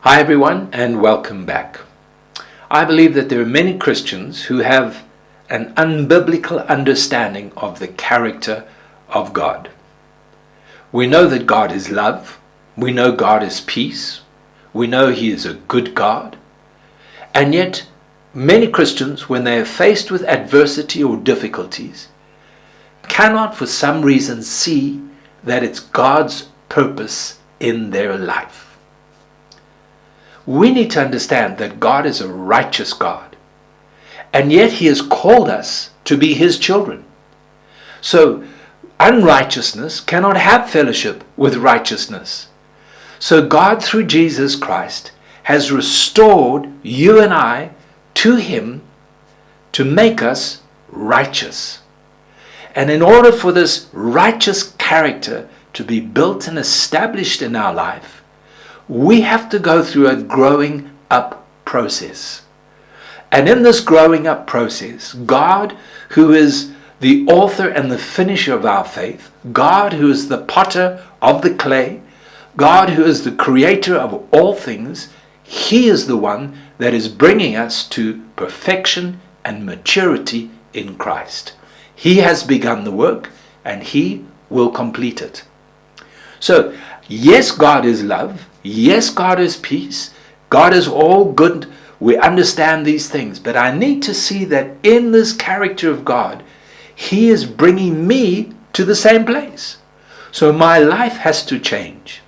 Hi everyone, and welcome back. I believe that there are many Christians who have an unbiblical understanding of the character of God. We know that God is love. We know God is peace. We know He is a good God. And yet, many Christians, when they are faced with adversity or difficulties, cannot for some reason see that it's God's purpose in their life. We need to understand that God is a righteous God, and yet He has called us to be His children. So unrighteousness cannot have fellowship with righteousness. So God, through Jesus Christ, has restored you and I to Him to make us righteous. And in order for this righteous character to be built and established in our life, we have to go through a growing up process. And in this growing up process, God, who is the author and the finisher of our faith, God, who is the potter of the clay, God, who is the creator of all things, He is the one that is bringing us to perfection and maturity in Christ. He has begun the work, and He will complete it. So, yes, God is love. Yes, God is peace. God is all good. We understand these things. But I need to see that in this character of God, He is bringing me to the same place. So my life has to change.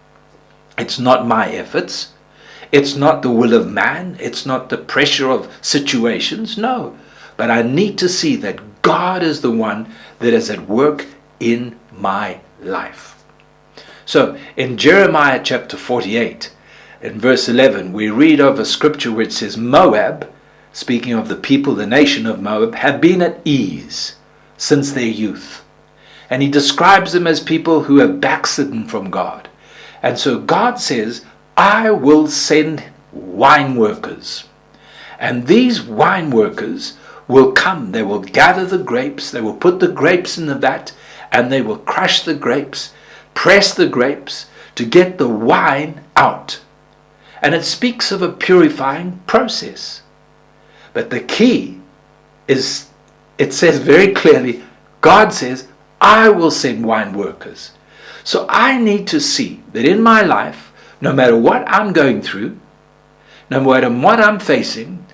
It's not my efforts. It's not the will of man. It's not the pressure of situations. No. But I need to see that God is the one that is at work in my life. So, in Jeremiah chapter 48, in verse 11, we read of a scripture which says, Moab, speaking of the people, the nation of Moab, have been at ease since their youth. And he describes them as people who have backslidden from God. And so God says, I will send wine workers. And these wine workers will come. They will gather the grapes. They will put the grapes in the vat, and they will crush the grapes, press the grapes to get the wine out. And it speaks of a purifying process. But the key is, it says very clearly, God says, I will send wine workers. So I need to see that in my life, no matter what I'm going through, no matter what I'm facing,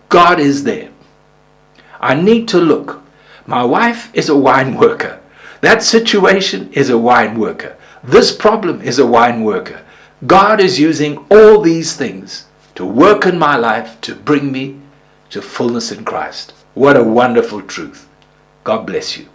God is there. I need to look. My wife is a wine worker. That situation is a wine worker. This problem is a wine worker. God is using all these things to work in my life to bring me to fullness in Christ. What a wonderful truth. God bless you.